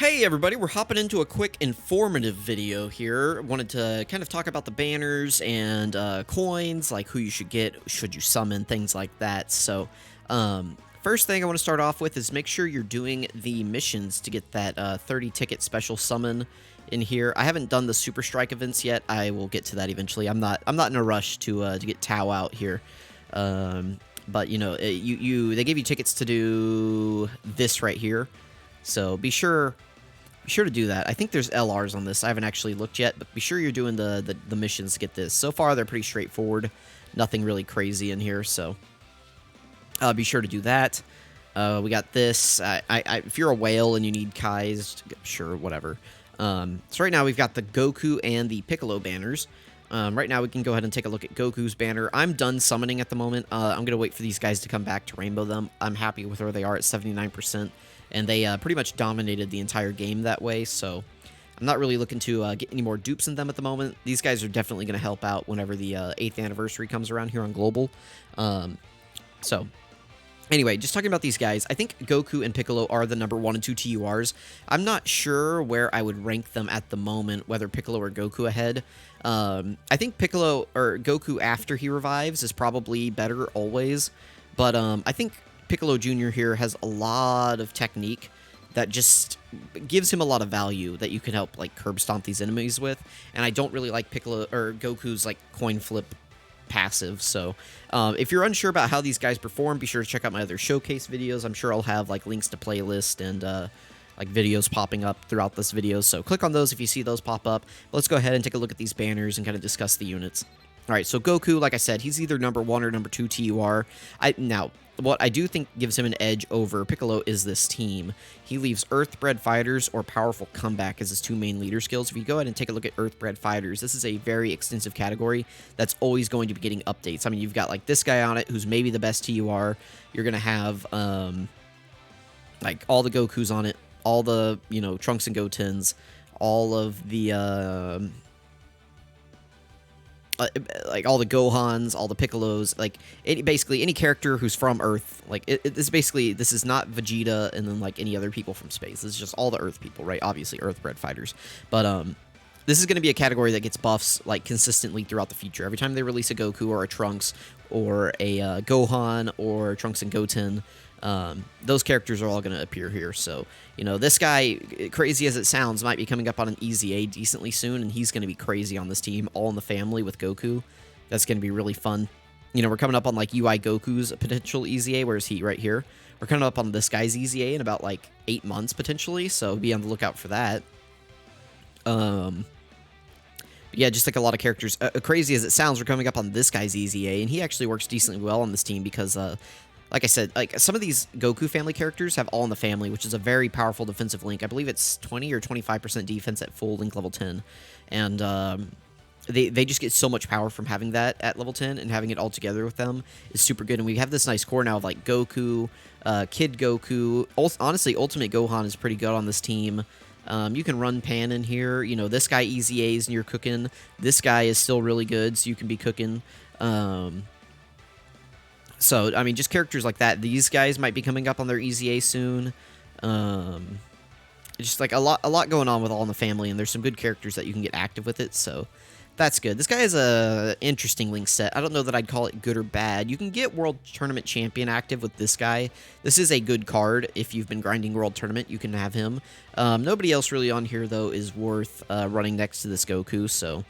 Hey everybody, we're hopping into a quick informative video here. Wanted to kind of talk about the banners and coins, like who you should get, should you summon, things like that. So, first thing I want to start off with is make sure you're doing the missions to get that 30 ticket special summon in here. I haven't done the Super Strike events yet. I will get to that eventually. I'm not in a rush to get Tao out here. But you know, they give you tickets to do this right here. So be sure to do that. I think there's LRs on this. I haven't actually looked yet, but be sure you're doing the missions to get this. So far, they're pretty straightforward. Nothing really crazy in here, so be sure to do that. We got this. If you're a whale and you need Kai's, sure, whatever. So right now, we've got the Goku and the Piccolo banners. Right now, we can go ahead and take a look at Goku's banner. I'm done summoning at the moment. I'm going to wait for these guys to come back to rainbow them. I'm happy with where they are at 79%. And they pretty much dominated the entire game that way, so I'm not really looking to get any more dupes in them at the moment. These guys are definitely going to help out whenever the 8th anniversary comes around here on Global. So, anyway, just talking about these guys, I think Goku and Piccolo are the number 1 and 2 TURs. I'm not sure where I would rank them at the moment, whether Piccolo or Goku ahead. I think Piccolo, or Goku after he revives, is probably better always, but I think Piccolo Jr. here has a lot of technique that just gives him a lot of value that you can help like curb stomp these enemies with, and I don't really like Piccolo or Goku's like coin flip passive. So if you're unsure about how these guys perform, be sure to check out my other showcase videos. I'm sure I'll have like links to playlist and like videos popping up throughout this video, so click on those if you see those pop up. Let's go ahead and take a look at these banners and kind of discuss the units. All right, so Goku, like I said, he's either number 1 or number 2 TUR. Now, what I do think gives him an edge over Piccolo is this team. He leaves Earthbred Fighters or Powerful Comeback as his 2 main leader skills. If you go ahead and take a look at Earthbred Fighters, this is a very extensive category that's always going to be getting updates. I mean, you've got like this guy on it who's maybe the best TUR. You're going to have like all the Gokus on it, all the, you know, Trunks and Gotens, all of the like all the Gohans, all the Piccolos, like basically any character who's from Earth. Like this is not Vegeta and then like any other people from space. This is just all the Earth people, right? Obviously Earthbred fighters, but this is going to be a category that gets buffs like consistently throughout the future. Every time they release a Goku or a Trunks or a Gohan or Trunks and Goten, those characters are all going to appear here. So, you know, this guy, crazy as it sounds, might be coming up on an EZA decently soon, and he's going to be crazy on this team, all in the family with Goku. That's going to be really fun. You know, we're coming up on, like, UI Goku's potential EZA. Where's he? Right here. We're coming up on this guy's EZA in about, like, 8 months, potentially, so be on the lookout for that. Yeah, just like a lot of characters. Crazy as it sounds, we're coming up on this guy's EZA, and he actually works decently well on this team because, like I said, like some of these Goku family characters have All in the Family, which is a very powerful defensive link. I believe it's 20 or 25% defense at full link level 10. And they just get so much power from having that at level 10, and having it all together with them is super good. And we have this nice core now of like Goku, Kid Goku. Honestly, Ultimate Gohan is pretty good on this team. You can run Pan in here. You know, this guy EZAs and you're cooking. This guy is still really good, so you can be cooking. So, I mean, just characters like that. These guys might be coming up on their EZA soon. Just like a lot going on with All in the Family, and there's some good characters that you can get active with it, so that's good. This guy is a interesting link set. I don't know that I'd call it good or bad. You can get World Tournament Champion active with this guy. This is a good card. If you've been grinding World Tournament, you can have him. Nobody else really on here, though, is worth running next to this Goku, so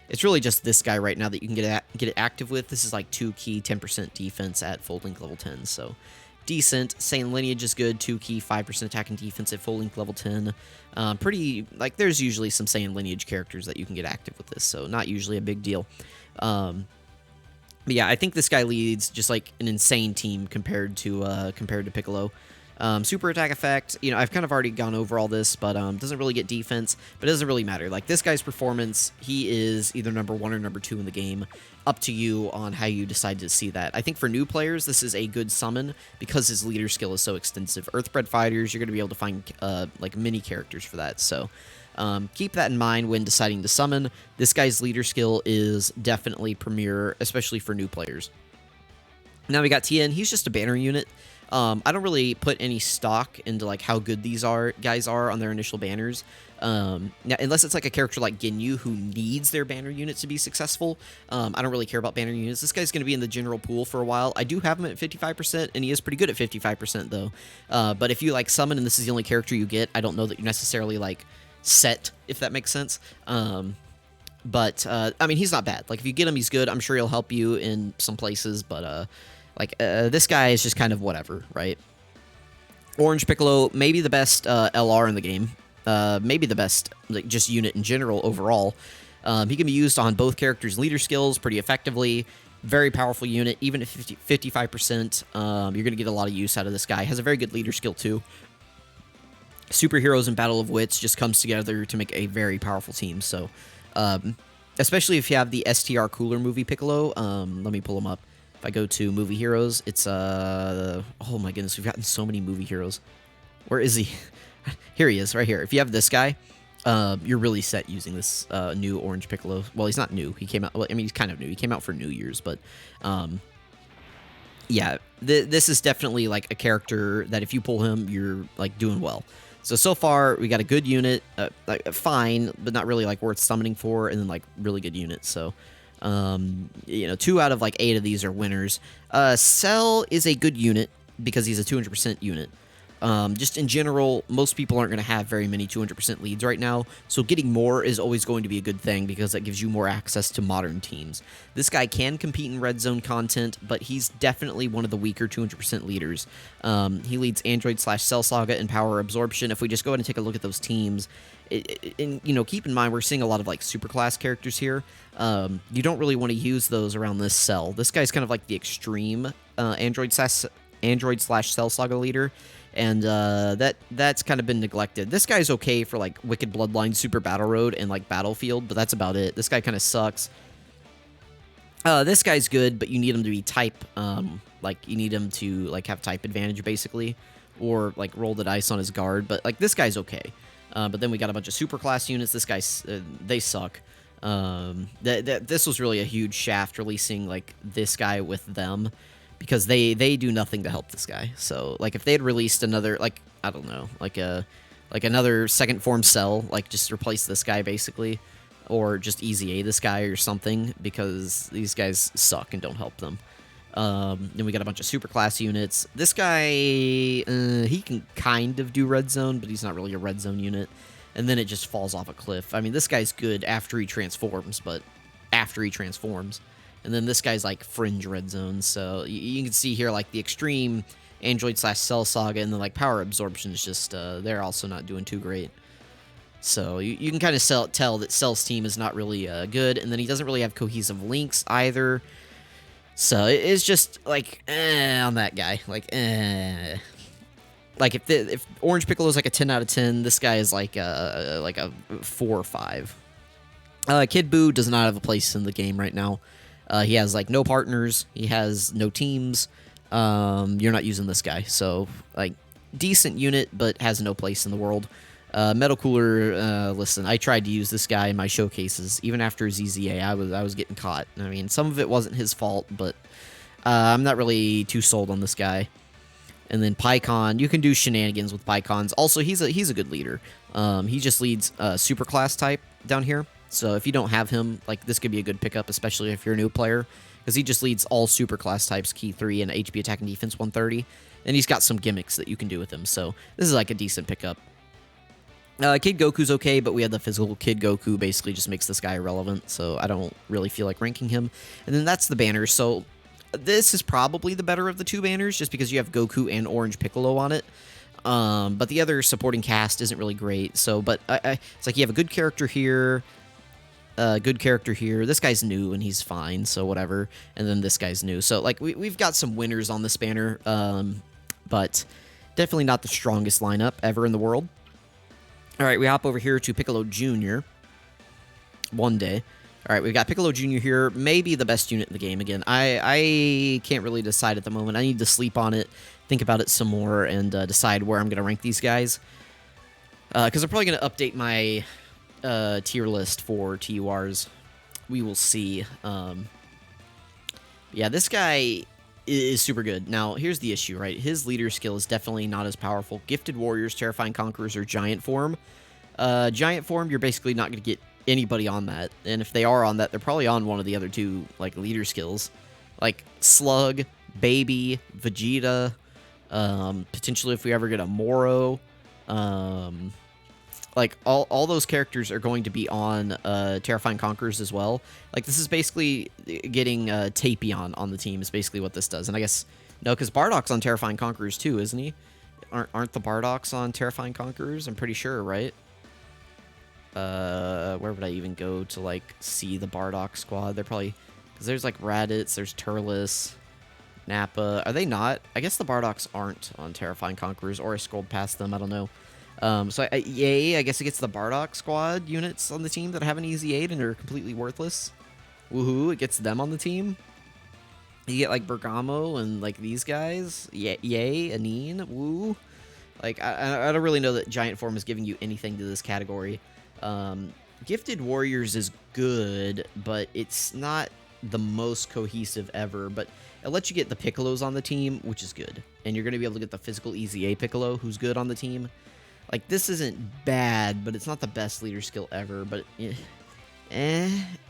it's really just this guy right now that you can get it active with. This is like 2 key, 10% defense at full link level 10, so decent. Saiyan Lineage is good, 2 key, 5% attack and defense at full link level 10. Pretty, like, there's usually some Saiyan Lineage characters that you can get active with this, so not usually a big deal. But yeah, I think this guy leads just like an insane team compared to Piccolo. Super attack effect, you know, I've kind of already gone over all this, but doesn't really get defense, but it doesn't really matter. Like, this guy's performance, he is either number 1 or number 2 in the game. Up to you on how you decide to see that. I think for new players, this is a good summon because his leader skill is so extensive. Earthbred Fighters, you're going to be able to find, like, mini characters for that, so keep that in mind when deciding to summon. This guy's leader skill is definitely premier, especially for new players. Now we got Tien. He's just a banner unit. I don't really put any stock into like how good these guys are on their initial banners. Now, unless it's like a character like Ginyu who needs their banner units to be successful, I don't really care about banner units. This guy's going to be in the general pool for a while. I do have him at 55%, and he is pretty good at 55% though. But if you like summon and this is the only character you get, I don't know that you're necessarily like set, if that makes sense. But I mean, he's not bad. Like if you get him, he's good. I'm sure he'll help you in some places, but this guy is just kind of whatever, right? Orange Piccolo, maybe the best LR in the game. Maybe the best like, just unit in general overall. He can be used on both characters' leader skills pretty effectively. Very powerful unit, even at 55%. You're going to get a lot of use out of this guy. Has a very good leader skill too. Superheroes and Battle of Wits just comes together to make a very powerful team. So, especially if you have the STR Cooler movie Piccolo. Let me pull him up. If I go to movie heroes, it's oh my goodness, we've gotten so many movie heroes. Where is he? Here he is, right here. If you have this guy, you're really set using this new Orange Piccolo. Well, he's not new. He came out. Well, I mean, he's kind of new. He came out for New Year's, but yeah, this is definitely like a character that if you pull him, you're like doing well. So far we got a good unit, like, fine, but not really like worth summoning for, and then like really good unit. So. You know, 2 out of like 8 of these are winners. Cell is a good unit because he's a 200% unit. Just in general, most people aren't going to have very many 200% leads right now, so getting more is always going to be a good thing because that gives you more access to modern teams. This guy can compete in red zone content, but he's definitely one of the weaker 200% leaders. He leads Android/Cell Saga and Power Absorption. If we just go ahead and take a look at those teams, and you know, keep in mind we're seeing a lot of like superclass characters here. You don't really want to use those around this Cell. This guy's kind of like the extreme Android/Cell Saga leader, and that's kind of been neglected. This guy's okay for like Wicked Bloodline, Super Battle Road, and like Battlefield, but that's about it. This guy kind of sucks. This guy's good, but you need him to be type. Like you need him to like have type advantage basically, or like roll the dice on his guard. But like this guy's okay. But then we got a bunch of superclass units. This guy's they suck. This was really a huge shaft releasing like this guy with them, because they do nothing to help this guy. So like if they had released another, like I don't know, like another second form Cell, like just replace this guy basically, or just easy A this guy or something, because these guys suck and don't help them. Then we got a bunch of superclass units. This guy, he can kind of do red zone, but he's not really a red zone unit. And then it just falls off a cliff. I mean, this guy's good after he transforms, but after he transforms. And then this guy's like fringe red zone. So you can see here like the extreme Android/Cell Saga, and then like Power Absorption is just, they're also not doing too great. So you can kind of tell that Cell's team is not really good. And then he doesn't really have cohesive links either. So it's just like on that guy, like if Orange Piccolo is like a 10 out of 10, this guy is like a 4 or 5. Kid Buu does not have a place in the game right now. He has like no partners, he has no teams. You're not using this guy, so like decent unit, but has no place in the world. Metal Cooler, listen, I tried to use this guy in my showcases. Even after ZZA, I was getting caught. I mean, some of it wasn't his fault, but I'm not really too sold on this guy. And then PyCon, you can do shenanigans with PyCons. Also, he's a good leader. He just leads Superclass type down here. So if you don't have him, like this could be a good pickup, especially if you're a new player, because he just leads all Superclass types, Key 3, and HP Attack and Defense 130. And he's got some gimmicks that you can do with him. So this is like a decent pickup. Kid Goku's okay, but we had the physical Kid Goku basically just makes this guy irrelevant, so I don't really feel like ranking him. And then that's the banner, so this is probably the better of the 2 banners, just because you have Goku and Orange Piccolo on it. But the other supporting cast isn't really great, so, but it's like you have a good character here, this guy's new and he's fine, so whatever, and then this guy's new. So, like, we've got some winners on this banner, but definitely not the strongest lineup ever in the world. Alright, we hop over here to Piccolo Jr. One day. Alright, we've got Piccolo Jr. here, maybe the best unit in the game again. I can't really decide at the moment. I need to sleep on it, think about it some more, and decide where I'm going to rank these guys. Because I'm probably going to update my tier list for TURs. We will see. Yeah, this guy, is super good. Now, here's the issue, right? His leader skill is definitely not as powerful. Gifted Warriors, Terrifying Conquerors, or Giant Form. Giant Form, you're basically not going to get anybody on that. And if they are on that, they're probably on one of the other two, like, leader skills. Like, Slug, Baby, Vegeta, potentially if we ever get a Moro. Like, all those characters are going to be on Terrifying Conquerors as well. Like, this is basically getting Tapion on the team is basically what this does. And I guess, no, because Bardock's on Terrifying Conquerors too, isn't he? Aren't the Bardocks on Terrifying Conquerors? I'm pretty sure, right? Where would I even go to, like, see the Bardock squad? They're probably... Because there's, like, Raditz, there's Turles, Nappa. Are they not? I guess the Bardocks aren't on Terrifying Conquerors, or I scrolled past them, I don't know. So, yay, I guess it gets the Bardock squad units on the team that have an easy 8 and are completely worthless. Woohoo, it gets them on the team. You get, like, Bergamo and, like, these guys. Yay, Anine, woo. Like, I don't really know that Giant Form is giving you anything to this category. Gifted Warriors is good, but it's not the most cohesive ever. But it lets you get the Piccolos on the team, which is good. And you're going to be able to get the physical easy A Piccolo, who's good on the team. Like, this isn't bad, but it's not the best leader skill ever. But, it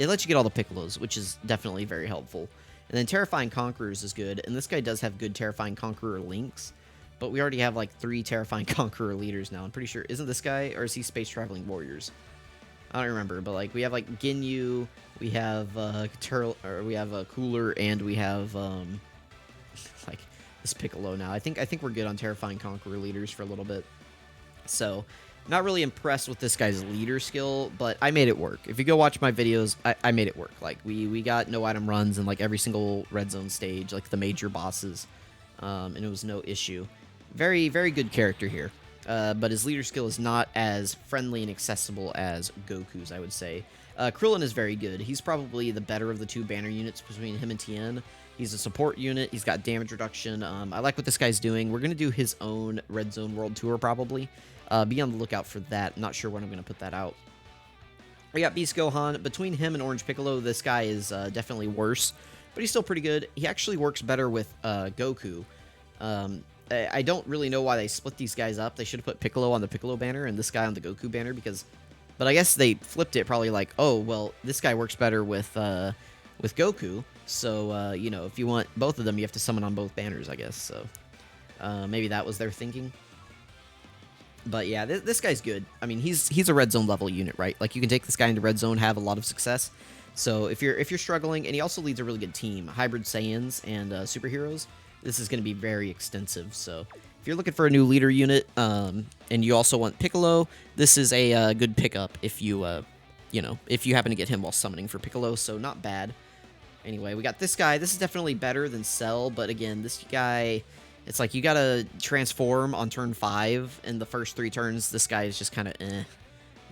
lets you get all the Piccolos, which is definitely very helpful. And then Terrifying Conquerors is good. And this guy does have good Terrifying Conqueror links. But we already have, like, 3 Terrifying Conqueror leaders now. I'm pretty sure. Isn't this guy, or is he Space Traveling Warriors? I don't remember. But, like, we have, like, Ginyu. We have, we have Cooler. And we have, like, this Piccolo now. I think we're good on Terrifying Conqueror leaders for a little bit. So, not really impressed with this guy's leader skill, but I made it work. If you go watch my videos, I made it work. Like, we got no item runs in, like, every single red zone stage, like, the major bosses, and it was no issue. Very, very good character here, but his leader skill is not as friendly and accessible as Goku's, I would say. Krillin is very good. He's probably the better of the 2 banner units between him and Tien. He's a support unit. He's got damage reduction. I like what this guy's doing. We're going to do his own Red Zone World Tour, probably. Be on the lookout for that. Not sure when I'm going to put that out. We got Beast Gohan. Between him and Orange Piccolo, this guy is definitely worse, but he's still pretty good. He actually works better with Goku. I don't really know why they split these guys up. They should have put Piccolo on the Piccolo banner and this guy on the Goku banner, because... But I guess they flipped it probably like, oh, well, this guy works better with Goku, so, you know, if you want both of them, you have to summon on both banners, I guess, so... maybe that was their thinking. But yeah, this guy's good. I mean, he's a red zone level unit, right? Like, you can take this guy into red zone, have a lot of success. So if you're struggling, and he also leads a really good team, Hybrid Saiyans and superheroes, this is going to be very extensive. So if you're looking for a new leader unit, and you also want Piccolo, this is a good pickup if you, you know, if you happen to get him while summoning for Piccolo. So not bad. Anyway, we got this guy. This is definitely better than Cell, but again, this guy... It's like you gotta transform on turn 5, and the first 3 turns, this guy is just kind of eh.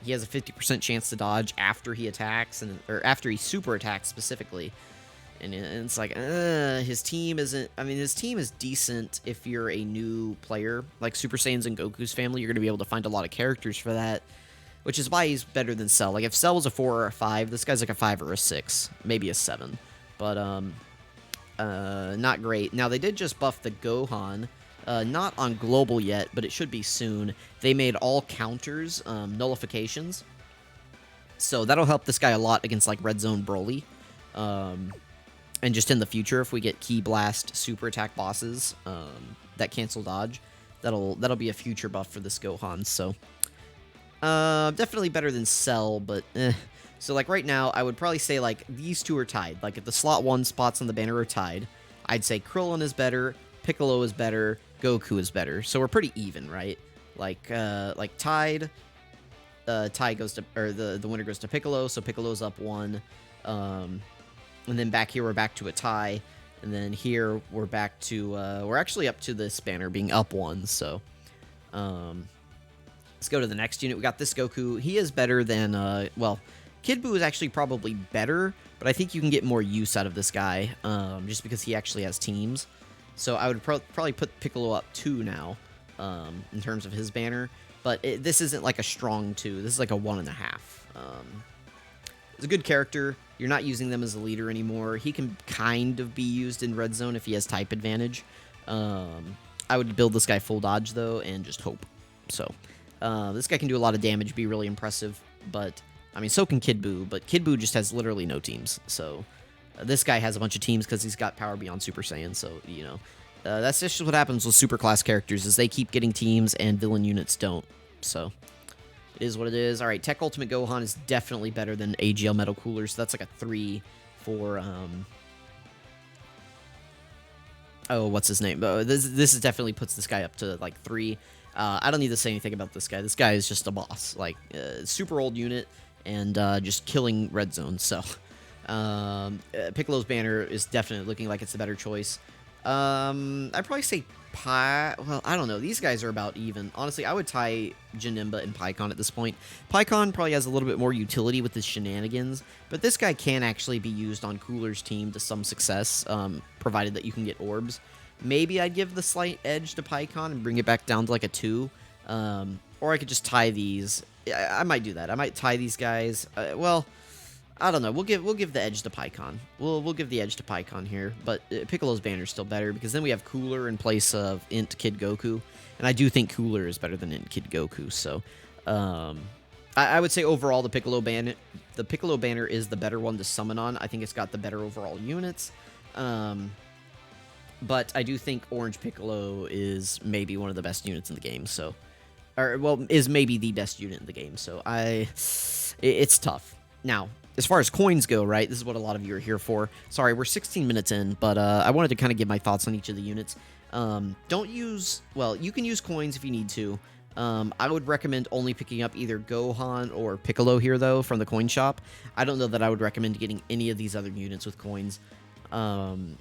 He has a 50% chance to dodge after he attacks, or after he super attacks specifically. And it's like, his team isn't... I mean, his team is decent if you're a new player. Like Super Saiyans and Goku's family, you're going to be able to find a lot of characters for that, which is why he's better than Cell. Like, if Cell was a 4 or a 5, this guy's like a 5 or a 6, maybe a 7. But, not great. Now, they did just buff the Gohan. Not on global yet, but it should be soon. They made all counters nullifications. So that'll help this guy a lot against, like, Red Zone Broly. And just in the future, if we get Ki Blast super attack bosses that cancel dodge, that'll be a future buff for this Gohan. So, definitely better than Cell, but eh. So, like, right now, I would probably say, like, these two are tied. Like, if the slot 1 spots on the banner are tied, I'd say Krillin is better, Piccolo is better, Goku is better. So we're pretty even, right? Like tied. Tie goes to... Or the winner goes to Piccolo, so Piccolo's up 1. And then back here, we're back to a tie. And then here, we're back to... we're actually up to this banner being up 1, so... let's go to the next unit. We got this Goku. He is better than... well... Kid Buu is actually probably better, but I think you can get more use out of this guy, just because he actually has teams. So I would probably put Piccolo up 2 now, in terms of his banner. But this isn't like a strong 2. This is like a 1.5. It's a good character. You're not using them as a leader anymore. He can kind of be used in red zone if he has type advantage. I would build this guy full dodge, though, and just hope. So, this guy can do a lot of damage, be really impressive, but, I mean, so can Kid Buu, but Kid Buu just has literally no teams, so this guy has a bunch of teams because he's got power beyond Super Saiyan, so, you know, that's just what happens with super class characters, is they keep getting teams and villain units don't, so it is what it is. All right, Tech Ultimate Gohan is definitely better than AGL Metal Cooler, so that's like a 3 for, oh, what's his name? This is definitely puts this guy up to, like, 3. I don't need to say anything about this guy. This guy is just a boss. Like, super old unit and just killing red zone, so Piccolo's banner is definitely looking like it's the better choice. I'd probably say well, I don't know. These guys are about even. Honestly, I would tie Janemba and PICCON at this point. PICCON probably has a little bit more utility with his shenanigans, but this guy can actually be used on Cooler's team to some success, provided that you can get orbs. Maybe I'd give the slight edge to PICCON and bring it back down to like a 2, or I could just tie these. I might do that. I might tie these guys. Well, I don't know. We'll give the edge to PICCON. We'll give the edge to PICCON here, but Piccolo's banner is still better because then we have Cooler in place of Int Kid Goku, and I do think Cooler is better than Int Kid Goku. So, I would say overall the Piccolo banner is the better one to summon on. I think it's got the better overall units, but I do think Orange Piccolo is maybe one of the best units in the game. So, or well, is maybe the best unit in the game. So it's tough now. As far as coins go, right, this is what a lot of you are here for. Sorry, we're 16 minutes in, but I wanted to kind of give my thoughts on each of the units. Don't use, well, you can use coins if you need to. I would recommend only picking up either Gohan or Piccolo here, though, from the coin shop. I don't know that I would recommend getting any of these other units with coins. In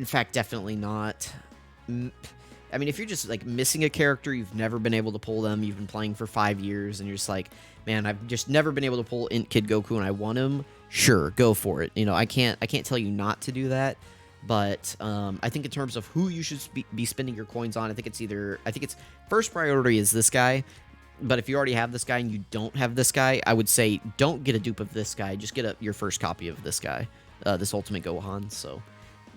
fact, definitely not. I mean, if you're just, like, missing a character, you've never been able to pull them, you've been playing for 5 years, and you're just like, man, I've just never been able to pull Int Kid Goku and I want him, sure, go for it. You know, I can't tell you not to do that, but I think in terms of who you should be spending your coins on, I think it's first priority is this guy, but if you already have this guy and you don't have this guy, I would say don't get a dupe of this guy, just get your first copy of this guy, this Ultimate Gohan, so...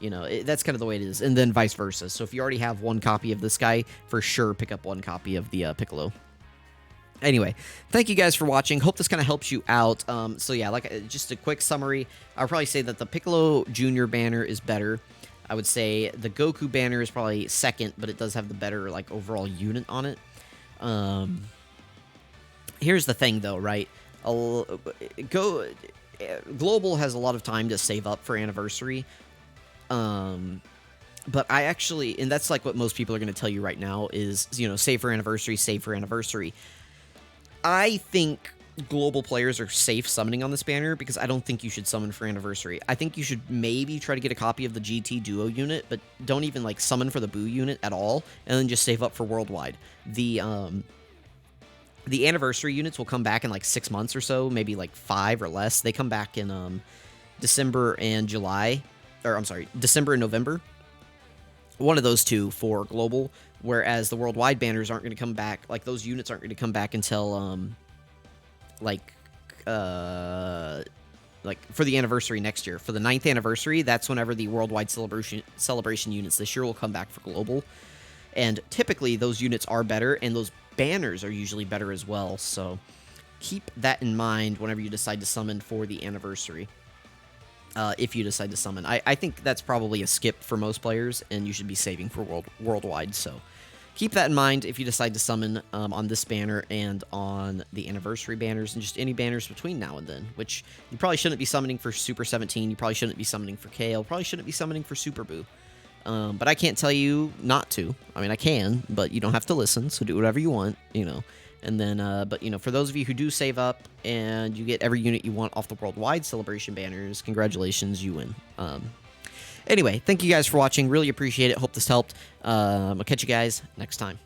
You know, that's kind of the way it is, and then vice versa. So if you already have one copy of this guy, for sure pick up one copy of the Piccolo. Anyway, thank you guys for watching. Hope this kind of helps you out. So yeah, like just a quick summary, I'll probably say that the Piccolo Jr. banner is better. I would say the Goku banner is probably second, but it does have the better like overall unit on it. Here's the thing, though, right? Global has a lot of time to save up for Anniversary. But I actually, and that's like what most people are going to tell you right now is, you know, save for Anniversary, save for Anniversary. I think global players are safe summoning on this banner because I don't think you should summon for Anniversary. I think you should maybe try to get a copy of the GT Duo unit, but don't even like summon for the Buu unit at all, and then just save up for Worldwide. The Anniversary units will come back in like 6 months or so, maybe like 5 or less. They come back in December and July. Or, I'm sorry, December and November. One of those two for global, whereas the worldwide banners aren't going to come back, like, those units aren't going to come back until, for the anniversary next year. For the 9th anniversary, that's whenever the worldwide celebration units this year will come back for global. And typically, those units are better, and those banners are usually better as well, so keep that in mind whenever you decide to summon for the anniversary. If you decide to summon. I think that's probably a skip for most players, and you should be saving for worldwide, so keep that in mind if you decide to summon on this banner and on the anniversary banners, and just any banners between now and then, which you probably shouldn't be summoning for Super 17, you probably shouldn't be summoning for Kale, probably shouldn't be summoning for Super Buu. But I can't tell you not to. I mean, I can, but you don't have to listen, so do whatever you want, you know. And then, but, you know, for those of you who do save up and you get every unit you want off the worldwide celebration banners, congratulations, you win. Anyway, thank you guys for watching. Really appreciate it. Hope this helped. I'll catch you guys next time.